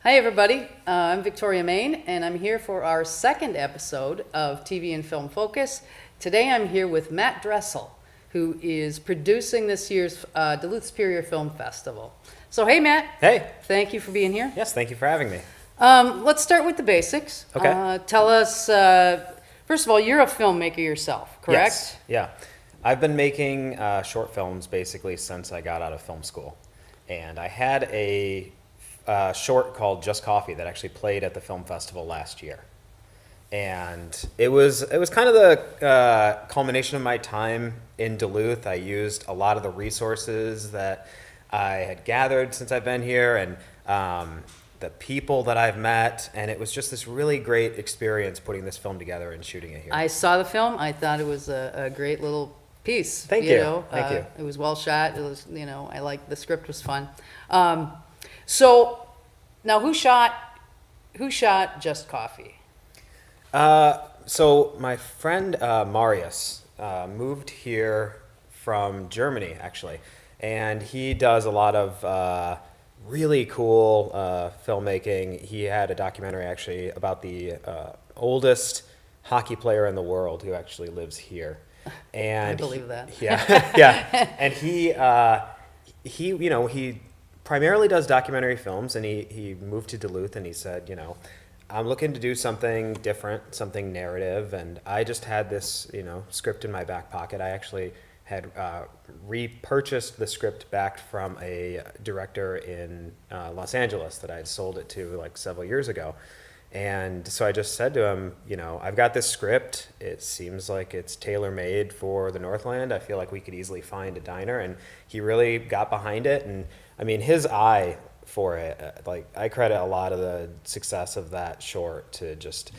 Hi everybody, I'm Victoria Main and I'm here for our second episode of TV and Film Focus. Today I'm here with Matt Dressel, who is producing this year's Duluth-Superior Film Festival. So hey Matt. Hey. Thank you for being here. Yes, thank you for having me. Let's start with the basics. Okay. Tell us, first of all, you're a filmmaker yourself, correct? Yes. Yeah. I've been making short films basically since I got out of film school. And I had a short called Just Coffee that actually played at the film festival last year. And it was kind of the culmination of my time in Duluth. I used a lot of the resources that I had gathered since I've been here and the people that I've met, and it was just this really great experience putting this film together and shooting it here. I saw the film. I thought it was a great little piece. Thank you. Thank you. It was well shot. It was, I liked the script was fun. So now who shot Just Coffee? So my friend Marius moved here from Germany, actually, and he does a lot of really cool filmmaking. He had a documentary actually about the oldest hockey player in the world who actually lives here. And I believe that. Yeah, yeah. And he primarily does documentary films, and he moved to Duluth, and he said, I'm looking to do something different, something narrative, and I just had this, script in my back pocket. I actually had repurchased the script back from a director in Los Angeles that I had sold it to like several years ago. And so I just said to him, I've got this script. It seems like it's tailor-made for the Northland. I feel like we could easily find a diner. And he really got behind it. And I mean, his eye for it, I credit a lot of the success of that short to just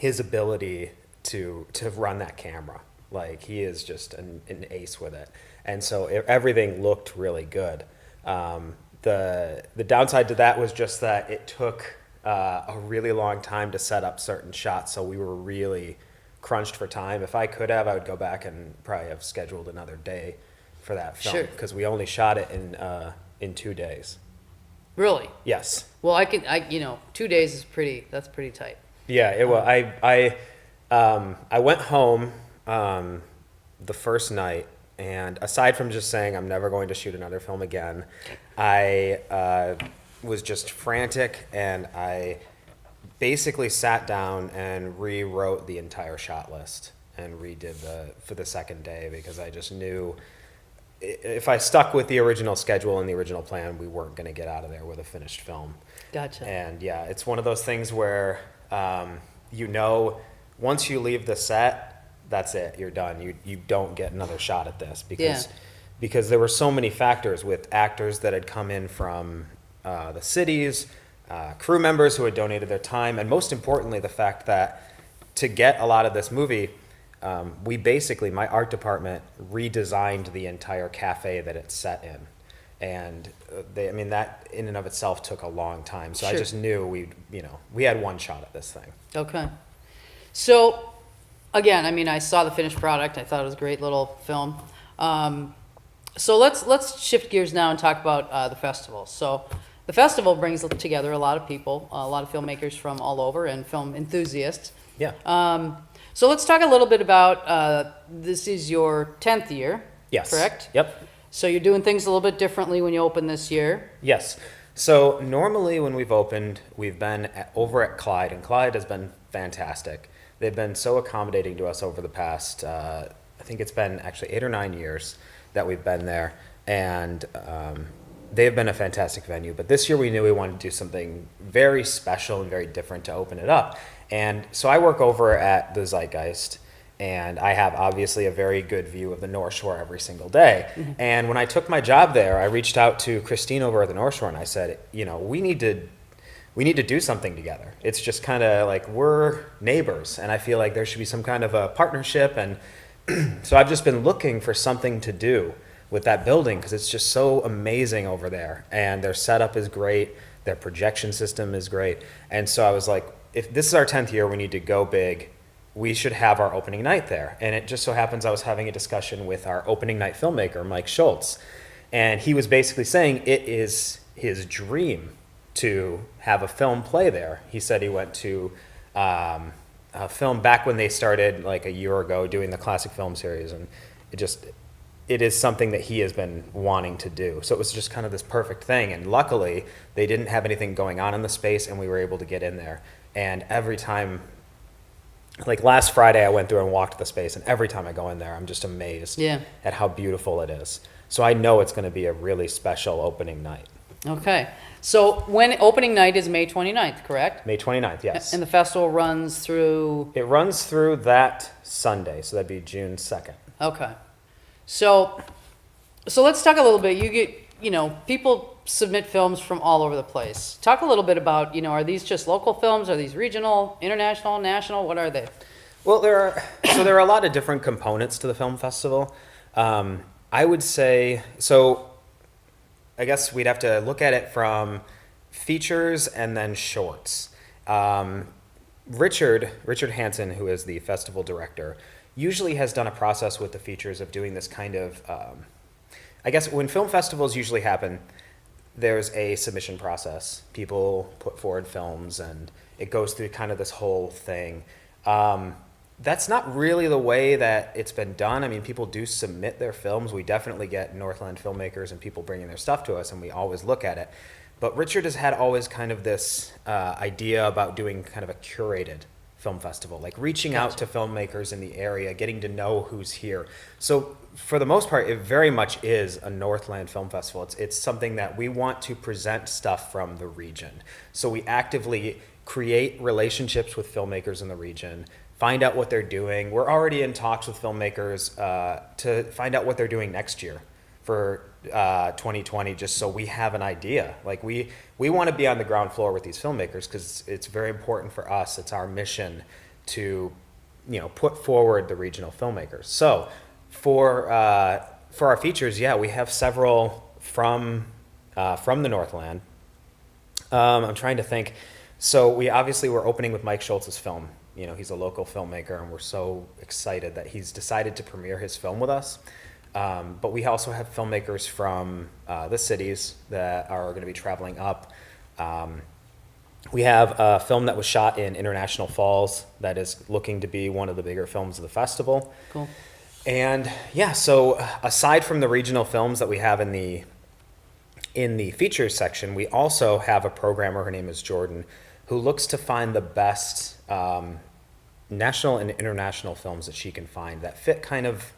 his ability to run that camera. Like, he is just an ace with it. And so everything looked really good. The downside to that was just that it took a really long time to set up certain shots, so we were really crunched for time. If I could have, I would go back and probably have scheduled another day for that film. Sure. Because we only shot it in 2 days. Really? Yes. Well, 2 days is that's pretty tight. Yeah, it was. I went home the first night, and aside from just saying I'm never going to shoot another film again, I was just frantic, and I basically sat down and rewrote the entire shot list and redid for the second day, because I just knew if I stuck with the original schedule and the original plan, we weren't going to get out of there with a finished film. Gotcha. And yeah, it's one of those things where once you leave the set, that's it. You're done. You don't get another shot at this because there were so many factors with actors that had come in from the cities, crew members who had donated their time, and most importantly, the fact that to get a lot of this movie, we basically, my art department redesigned the entire cafe that it's set in. And that in and of itself took a long time. So sure. I just knew we had one shot at this thing. Okay. So again, I saw the finished product. I thought it was a great little film. So let's shift gears now and talk about the festival. So the festival brings together a lot of people, a lot of filmmakers from all over and film enthusiasts. Yeah. So let's talk a little bit about this is your 10th year. Yes. Correct? Yep. So you're doing things a little bit differently when you open this year. Yes. So normally when we've opened, we've been over at Clyde, and Clyde has been fantastic. They've been so accommodating to us over the past, I think it's been actually 8 or 9 years that we've been there, and they've been a fantastic venue. But this year we knew we wanted to do something very special and very different to open it up. And so I work over at the Zeitgeist, and I have obviously a very good view of the North Shore every single day. Mm-hmm. And when I took my job there, I reached out to Christine over at the North Shore, and I said, we need to do something together. It's just kind of like we're neighbors, and I feel like there should be some kind of a partnership. And so I've just been looking for something to do with that building, because it's just so amazing over there, and their setup is great, their projection system is great. And so I was like, if this is our 10th year, we need to go big. We should have our opening night there. And it just so happens I was having a discussion with our opening night filmmaker, Mike Schultz, and he was basically saying it is his dream to have a film play there. He said he went to a film back when they started like a year ago doing the classic film series, and it is something that he has been wanting to do. So it was just kind of this perfect thing, and luckily they didn't have anything going on in the space, and we were able to get in there. And every time, like last Friday, I went through and walked the space, and every time I go in there, I'm just amazed at how beautiful it is. So I know it's going to be a really special opening night. Okay. So when opening night is May 29th, correct? May 29th, yes. And the festival runs through? It runs through that Sunday, so that'd be June 2nd. Okay. So let's talk a little bit. People submit films from all over the place. Talk a little bit about, are these just local films? Are these regional, international, national? What are they? Well, there are a lot of different components to the film festival. I would say, I guess we'd have to look at it from features and then shorts. Richard Hansen, who is the festival director, usually has done a process with the features of doing this kind of, I guess when film festivals usually happen, there's a submission process. People put forward films and it goes through kind of this whole thing. That's not really the way that it's been done. I mean, people do submit their films. We definitely get Northland filmmakers and people bringing their stuff to us, and we always look at it. But Richard has had always kind of this idea about doing kind of a curated film festival, like reaching out to filmmakers in the area, getting to know who's here. So for the most part, it very much is a Northland Film Festival. It's something that we want to present stuff from the region. So we actively create relationships with filmmakers in the region, find out what they're doing. We're already in talks with filmmakers to find out what they're doing next year for 2020, just so we have an idea. Like we want to be on the ground floor with these filmmakers because it's very important for us. It's our mission to, put forward the regional filmmakers. So for our features, we have several from the Northland. I'm trying to think. So we're opening with Mike Schultz's film. He's a local filmmaker, and we're so excited that he's decided to premiere his film with us. But we also have filmmakers from the cities that are going to be traveling up. We have a film that was shot in International Falls that is looking to be one of the bigger films of the festival. Cool. And so aside from the regional films that we have in the features section, we also have a programmer, her name is Jordan, who looks to find the best national and international films that she can find that fit kind of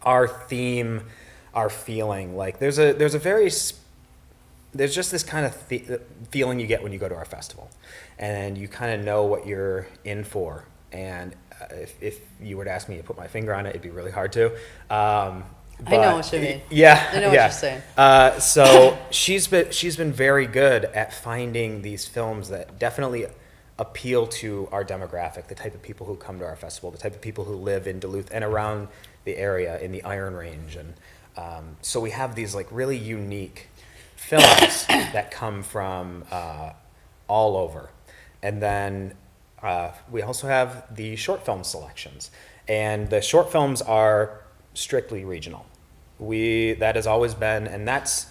our theme, our feeling. Like there's just this kind of feeling you get when you go to our festival, and you kind of know what you're in for. And if you were to ask me to put my finger on it, it'd be really hard to. I know what you mean. Yeah, I know what you're saying. So she's been very good at finding these films that definitely appeal to our demographic, the type of people who come to our festival, the type of people who live in Duluth and around the area in the Iron Range. And so we have these like really unique films that come from all over. And then we also have the short film selections. And the short films are strictly regional. That has always been, and that's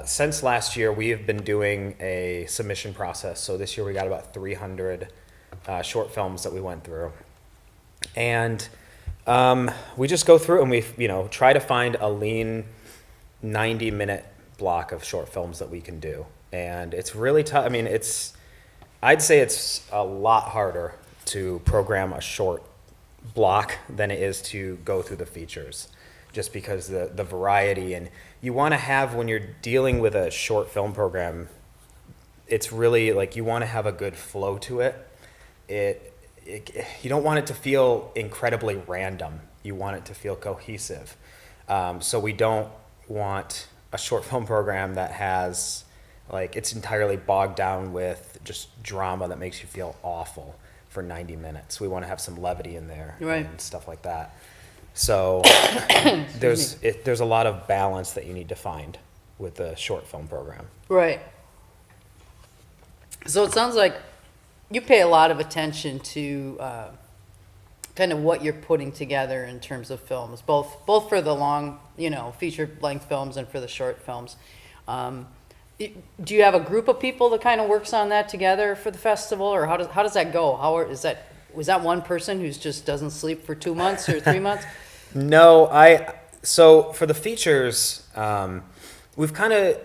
since last year, we have been doing a submission process. So this year we got about 300 short films that we went through. And we just go through and we try to find a lean 90-minute block of short films that we can do. And it's really tough. I mean, I'd say it's a lot harder to program a short block than it is to go through the features, just because the variety. And you want to have, when you're dealing with a short film program, it's really like you want to have a good flow to it. You don't want it to feel incredibly random. You want it to feel cohesive. So we don't want a short film program that has, like, it's entirely bogged down with just drama that makes you feel awful for 90 minutes. We want to have some levity in there, right, and stuff like that. So there's a lot of balance that you need to find with the short film program. Right. So it sounds like you pay a lot of attention to kind of what you're putting together in terms of films, both for the long, feature length films and for the short films. Do you have a group of people that kind of works on that together for the festival, or how does that go? Was that one person who's just doesn't sleep for 2 months or 3 months? No, so for the features, we've kind of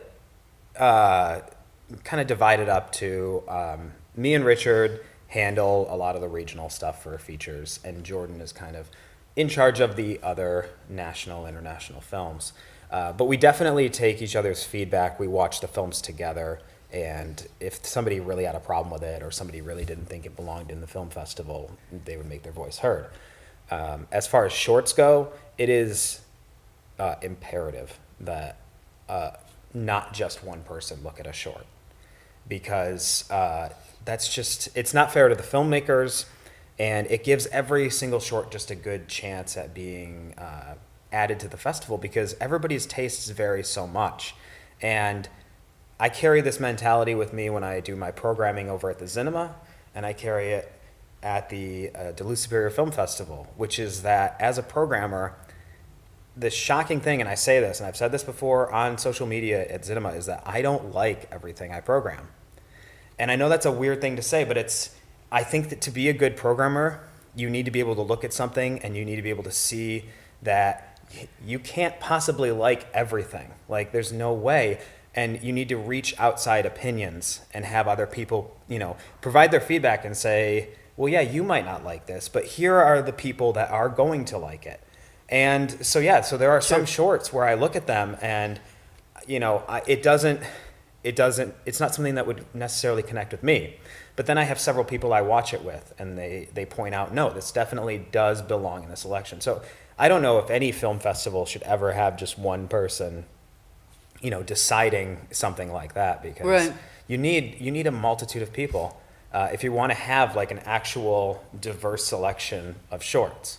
divided up to me and Richard handle a lot of the regional stuff for features, and Jordan is kind of in charge of the other national, international films. But we definitely take each other's feedback. We watch the films together, and if somebody really had a problem with it or somebody really didn't think it belonged in the film festival, they would make their voice heard. As far as shorts go, it is imperative that not just one person look at a short, because it's not fair to the filmmakers, and it gives every single short just a good chance at being added to the festival, because everybody's tastes vary so much. And I carry this mentality with me when I do my programming over at the Cinema, and I carry it at the Duluth-Superior Film Festival, which is that as a programmer, the shocking thing, and I say this, and I've said this before on social media at Cinema, is that I don't like everything I program. And I know that's a weird thing to say, but I think that to be a good programmer, you need to be able to look at something and you need to be able to see that you can't possibly like everything. Like, there's no way. And you need to reach outside opinions and have other people, provide their feedback and say, well, yeah, you might not like this, but here are the people that are going to like it. And so, so there are some shorts where I look at them and, it's not something that would necessarily connect with me. But then I have several people I watch it with, and they point out, no, this definitely does belong in the selection. So I don't know if any film festival should ever have just one person, deciding something like that, because Right. you need a multitude of people if you want to have like an actual diverse selection of shorts.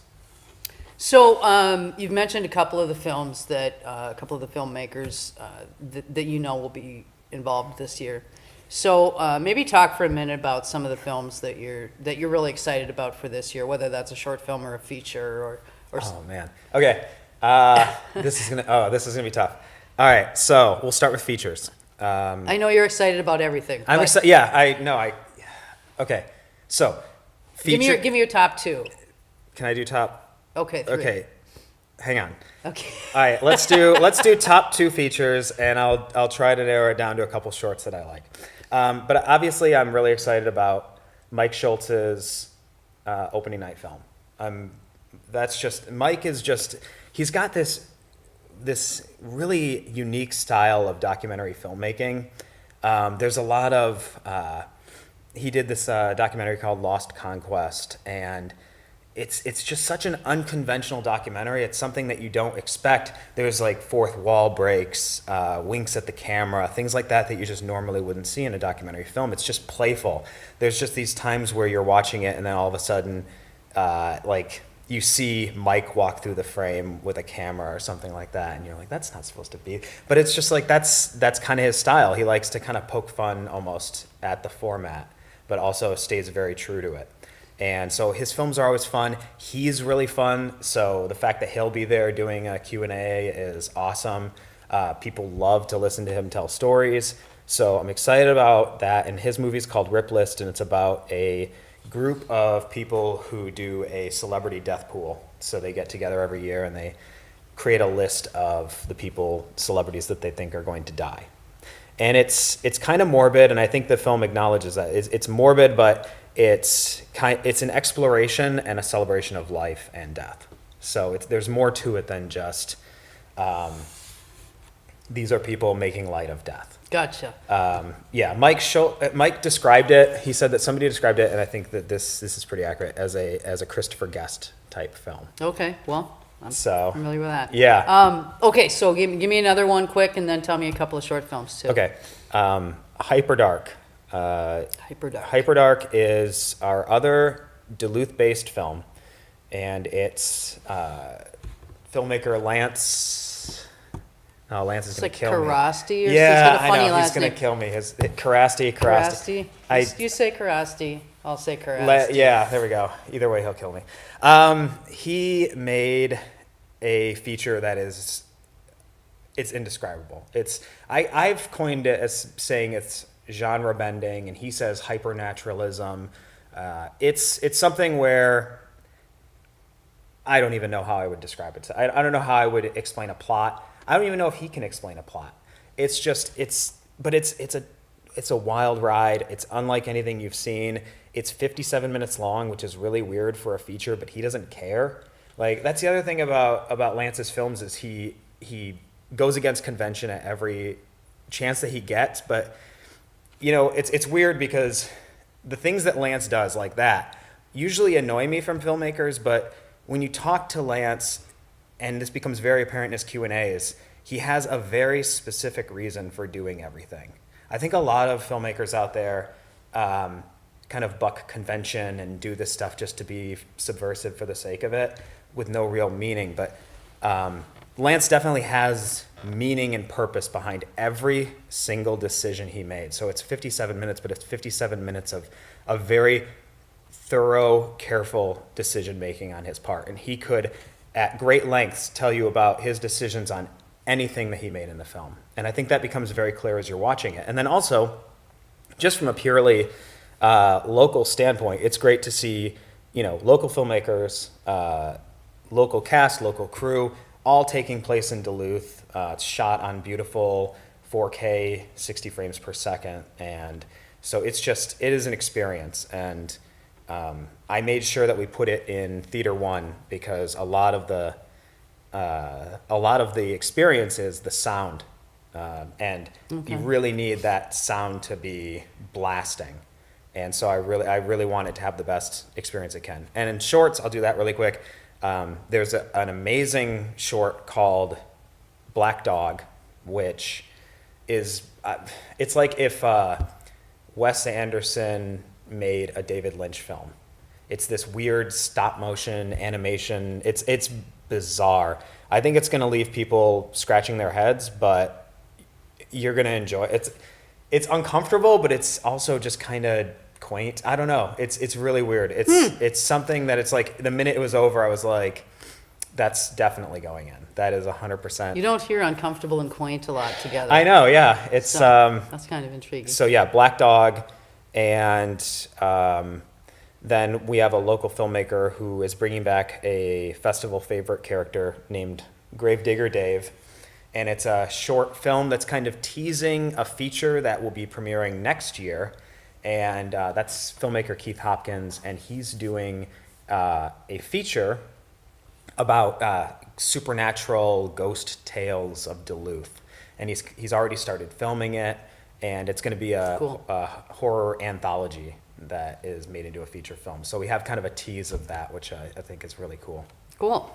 So you've mentioned a couple of the films that a couple of the filmmakers that will be involved this year. So maybe talk for a minute about some of the films that you're really excited about for this year, whether that's a short film or a feature or. Oh man. Okay. This is gonna be tough. All right. So we'll start with features. I know you're excited about everything. I'm excited. Yeah. I know. Okay. So feature. Give me your top two. Can I do top? Okay. 3. Okay. Hang on. Okay. All right, let's do top 2 features, and I'll try to narrow it down to a couple shorts that I like. But obviously, I'm really excited about Mike Schultz's opening night film. He's got this really unique style of documentary filmmaking. There's a lot of he did this documentary called Lost Conquest, and it's just such an unconventional documentary. It's something that you don't expect. There's like fourth wall breaks, winks at the camera, things like that you just normally wouldn't see in a documentary film. It's just playful. There's just these times where you're watching it and then all of a sudden, you see Mike walk through the frame with a camera or something like that, and you're like, that's not supposed to be. But it's just like that's kind of his style. He likes to kind of poke fun almost at the format, but also stays very true to it. And so his films are always fun. He's really fun. So the fact that he'll be there doing a Q&A is awesome. People love to listen to him tell stories. So I'm excited about that. And his movie's called Rip List, and it's about a group of people who do a celebrity death pool. So they get together every year and they create a list of the celebrities that they think are going to die. And it's kind of morbid, and I think the film acknowledges that. It's morbid, but it's an exploration and a celebration of life and death. So there's more to it than just these are people making light of death. Gotcha. Mike described it. He said that somebody described it, and I think that this is pretty accurate, as a Christopher Guest type film. Okay, well, I'm So familiar with that. yeah. Okay, so give me another one quick, and then tell me a couple of short films too. Okay. Hyperdark. Hyperdark. Hyperdark is our other Duluth-based film, and it's filmmaker Lance. Oh, Lance is It's going like to kill me. Karasti or Yeah, he's got a funny I know. last He's going name. to kill me. Karasti. Karasti. You say Karasti. I'll say Karasti. Yeah, there we go. Either way, he'll kill me. He made a feature that is it's indescribable. I've coined it as saying it's genre bending, and he says hypernaturalism. It's something where I don't even know how I would describe it. I don't know how I would explain a plot. I don't even know if he can explain a plot. It's a wild ride. It's unlike anything you've seen. It's 57 minutes long, which is really weird for a feature, but he doesn't care. Like, that's the other thing about Lance's films is he goes against convention at every chance that he gets. But, you know, it's weird because the things that Lance does like that usually annoy me from filmmakers, but when you talk to Lance, and this becomes very apparent in his Q&As, he has a very specific reason for doing everything. I think a lot of filmmakers out there kind of buck convention and do this stuff just to be subversive for the sake of it with no real meaning. But Lance definitely has meaning and purpose behind every single decision he made. So it's 57 minutes, but it's 57 minutes of very thorough, careful decision making on his part. And he could, at great lengths, tell you about his decisions on anything that he made in the film. And I think that becomes very clear as you're watching it. And then also, just from a purely local standpoint, it's great to see, you know, local filmmakers, local cast, local crew, all taking place in Duluth. It's shot on beautiful 4K, 60 frames per second. And so it is an experience. And I made sure that we put it in Theater 1 because a lot of the experience is the sound. And you really need that sound to be blasting. And so I really want it to have the best experience it can. And in shorts, I'll do that really quick. There's an amazing short called Black Dog, which is, it's like if Wes Anderson made a David Lynch film. It's this weird stop motion animation. It's bizarre. I think it's going to leave people scratching their heads, but you're going to enjoy it. It's uncomfortable, but it's also just kind of quaint. I don't know. It's really weird. It's something that it's like the minute it was over, I was like, that's definitely going in. That is 100%. You don't hear uncomfortable and quaint a lot together. I know, yeah. It's so, that's kind of intriguing. So yeah, Black Dog, and then we have a local filmmaker who is bringing back a festival favorite character named Gravedigger Dave. And it's a short film that's kind of teasing a feature that will be premiering next year. And that's filmmaker Keith Hopkins. And he's doing a feature about supernatural ghost tales of Duluth. And he's already started filming it. And it's going to be a horror anthology that is made into a feature film. So we have kind of a tease of that, which I think is really cool. Cool.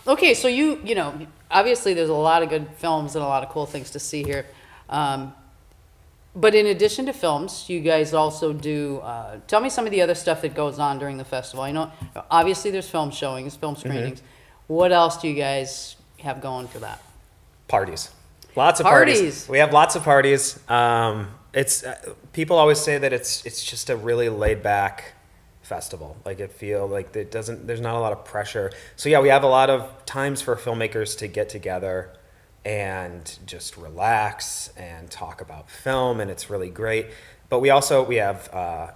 Okay, so you know, obviously there's a lot of good films and a lot of cool things to see here. But in addition to films, you guys also do, tell me some of the other stuff that goes on during the festival. I know, obviously there's film showings, film screenings. Mm-hmm. What else do you guys have going for that? Parties. Lots of parties. We have lots of parties. It's people always say that it's just a really laid back festival. Like it feel like there's not a lot of pressure. So yeah, we have a lot of times for filmmakers to get together and just relax and talk about film, and it's really great. But we have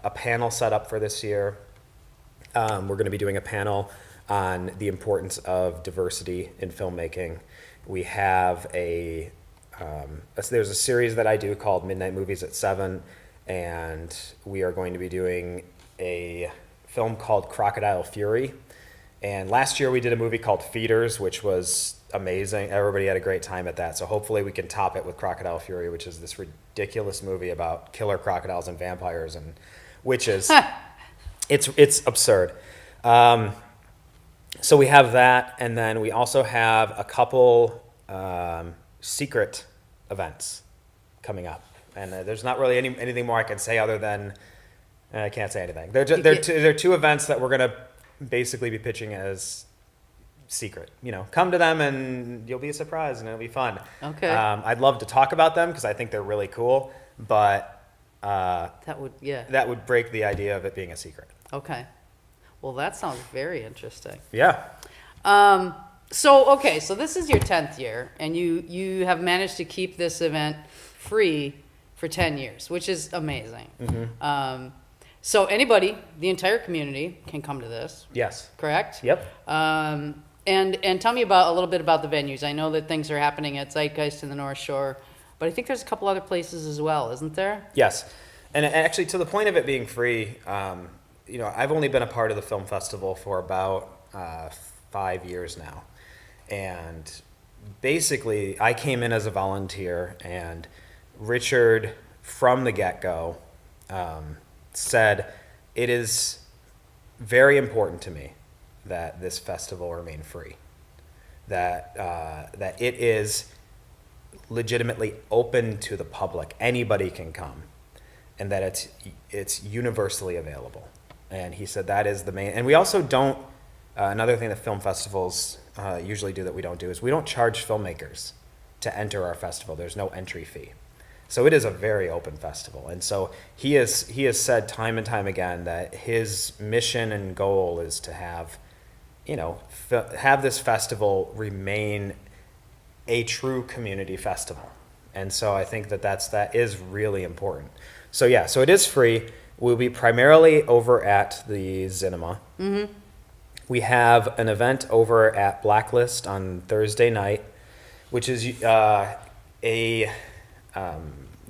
a panel set up for this year. We're going to be doing a panel on the importance of diversity in filmmaking. We have there's a series that I do called Midnight Movies at 7, and we are going to be doing a film called Crocodile Fury. And last year we did a movie called Feeders, which was amazing. Everybody had a great time at that. So hopefully we can top it with Crocodile Fury, which is this ridiculous movie about killer crocodiles and vampires and witches. It's absurd. So we have that, and then we also have a couple secret events coming up. And there's not really anything more I can say other than I can't say anything. They're two events that we're going to basically be pitching as secret. You know, come to them and you'll be surprised and it'll be fun. Okay. I'd love to talk about them because I think they're really cool, but that would break the idea of it being a secret. Okay. Well, that sounds very interesting. Yeah. So, okay, so this is your 10th year, and you have managed to keep this event free for 10 years, which is amazing. So anybody, the entire community, can come to this. Yes. Correct? Yep. And tell me a little bit about the venues. I know that things are happening at Zeitgeist in the North Shore, but I think there's a couple other places as well, isn't there? Yes. And actually, to the point of it being free, I've only been a part of the film festival for about 5 years now. And basically, I came in as a volunteer, and Richard, from the get-go, said, it is very important to me that this festival remain free, that it is legitimately open to the public. Anybody can come, and that it's universally available. And he said that is the main. And we also don't. Another thing that film festivals usually do that we don't do is we don't charge filmmakers to enter our festival. There's no entry fee. So it is a very open festival. And so he has said time and time again that his mission and goal is to have this festival remain a true community festival. And so I think that is really important. So yeah, so it is free. We'll be primarily over at the Cinema. Mm-hmm. We have an event over at Blacklist on Thursday night, which is it's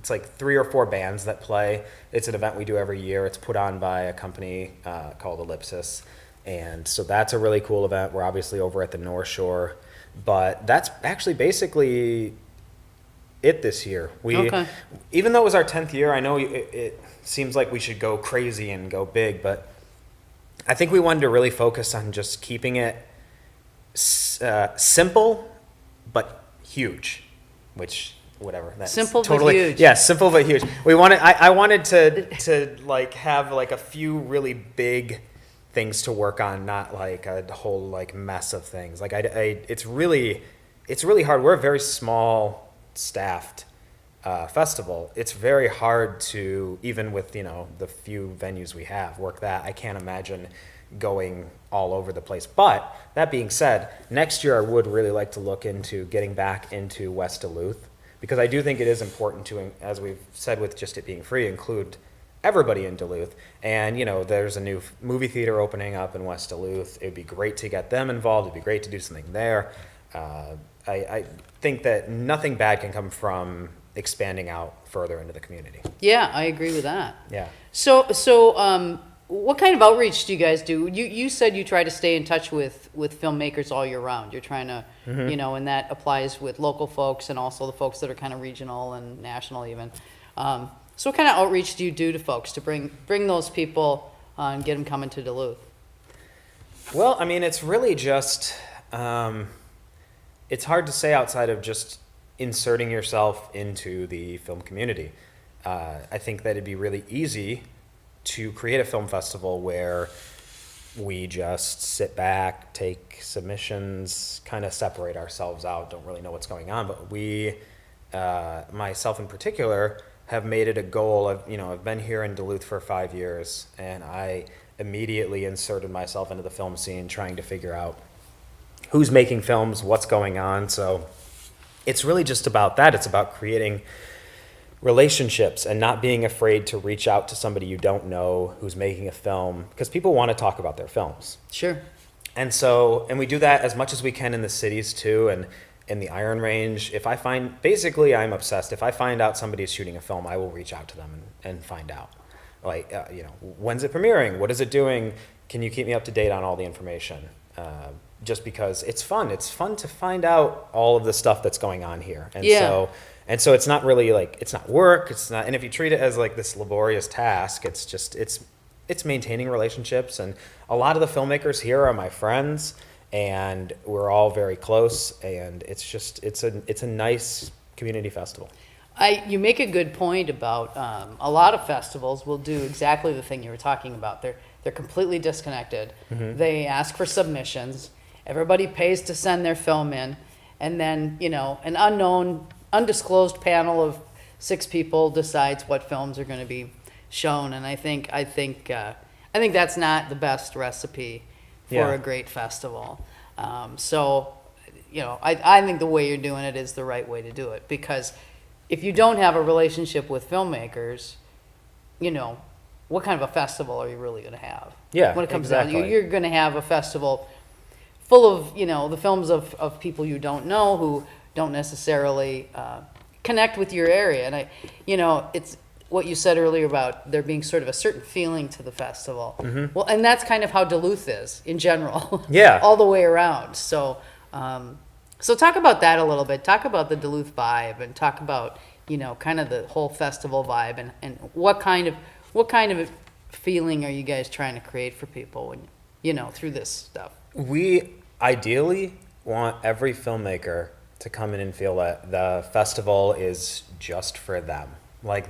like 3 or 4 bands that play. It's an event we do every year. It's put on by a company called Ellipsis. And so that's a really cool event. We're obviously over at the North Shore. But that's actually basically it this year. Even though it was our 10th year, I know it seems like we should go crazy and go big, but I think we wanted to really focus on just keeping it simple but huge, which whatever. That's simple totally, but huge. Yeah, simple but huge. I wanted to like have like a few really big things to work on, not like a whole like mess of things. Like it's really hard. We're a very small staffed festival. It's very hard to, even with the few venues we have, work that. I can't imagine going all over the place. But that being said, next year I would really like to look into getting back into West Duluth, because I do think it is important to, as we've said with just it being free, include everybody in Duluth. And there's a new movie theater opening up in West Duluth. It'd be great to get them involved. It'd be great to do something there. I think that nothing bad can come from expanding out further into the community. Yeah, I agree with that. Yeah. So what kind of outreach do you guys do? You said you try to stay in touch with filmmakers all year round. You're trying to, and that applies with local folks and also the folks that are kind of regional and national even. So what kind of outreach do you do to folks to bring those people and get them coming to Duluth? Well, I mean, it's really just, it's hard to say outside of just inserting yourself into the film community. I think that it'd be really easy to create a film festival where we just sit back, take submissions, kind of separate ourselves out, don't really know what's going on. But we, myself in particular, have made it a goal of, I've been here in Duluth for 5 years, and I immediately inserted myself into the film scene, trying to figure out who's making films, what's going on. So it's really just about that. It's about creating relationships and not being afraid to reach out to somebody you don't know who's making a film, because people want to talk about their films. Sure. And we do that as much as we can in the cities too, and in the Iron Range. If I find, basically I'm obsessed. If I find out somebody's shooting a film, I will reach out to them and find out. Like, when's it premiering? What is it doing? Can you keep me up to date on all the information? Just because it's fun. It's fun to find out all of the stuff that's going on here. And so it's not really like, it's not work. It's not, and if you treat it as like this laborious task, it's just, it's maintaining relationships. And a lot of the filmmakers here are my friends, and we're all very close. And it's just, it's a nice community festival. You make a good point about a lot of festivals will do exactly the thing you were talking about. They're completely disconnected. Mm-hmm. They ask for submissions. Everybody pays to send their film in, and then an undisclosed panel of 6 people decides what films are going to be shown. And I think that's not the best recipe for a great festival. So you know, I think the way you're doing it is the right way to do it, because if you don't have a relationship with filmmakers, you know, what kind of a festival are you really going to have? Yeah, when it comes exactly. down, you're going to have a festival full of, you know, the films of people you don't know, who don't necessarily connect with your area. And you know, it's what you said earlier about there being sort of a certain feeling to the festival. Well, and that's kind of how Duluth is in general. Yeah. All the way around. So, so talk about that a little bit. Talk about the Duluth vibe, and talk about, you know, kind of the whole festival vibe, and what kind of feeling are you guys trying to create for people when, you know, through this stuff? We ideally want every filmmaker to come in and feel that the festival is just for them. Like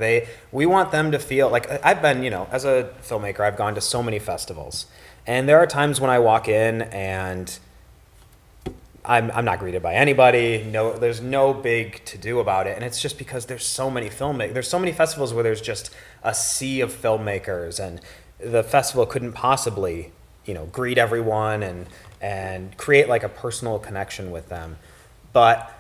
we want them to feel like, I've been, you know, as a filmmaker, I've gone to so many festivals, and there are times when I walk in and I'm not greeted by anybody. No, there's no big to do about it, and it's just because there's so many there's so many festivals where there's just a sea of filmmakers, and the festival couldn't possibly, you know, greet everyone and create like a personal connection with them. But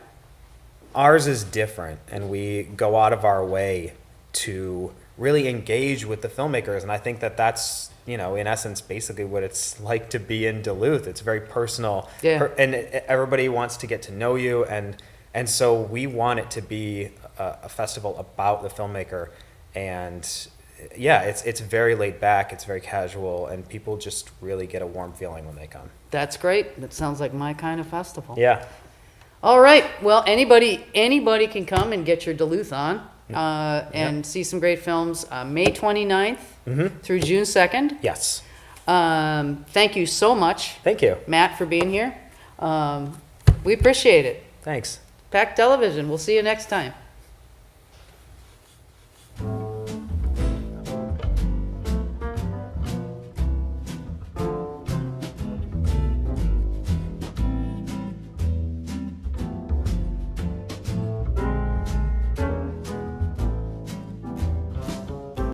ours is different, and we go out of our way to really engage with the filmmakers, and I think that that's, you know, in essence, basically what it's like to be in Duluth. It's very personal, and everybody wants to get to know you, and so we want it to be a festival about the filmmaker, and yeah, it's very laid back, it's very casual, and people just really get a warm feeling when they come. That's great. That sounds like my kind of festival. Yeah. All right. Well, anybody can come and get your Duluth on, and see some great films, May 29th through June 2nd. Yes. Thank you so much, Thank you. Matt, for being here. We appreciate it. Thanks. PACT Television. We'll see you next time.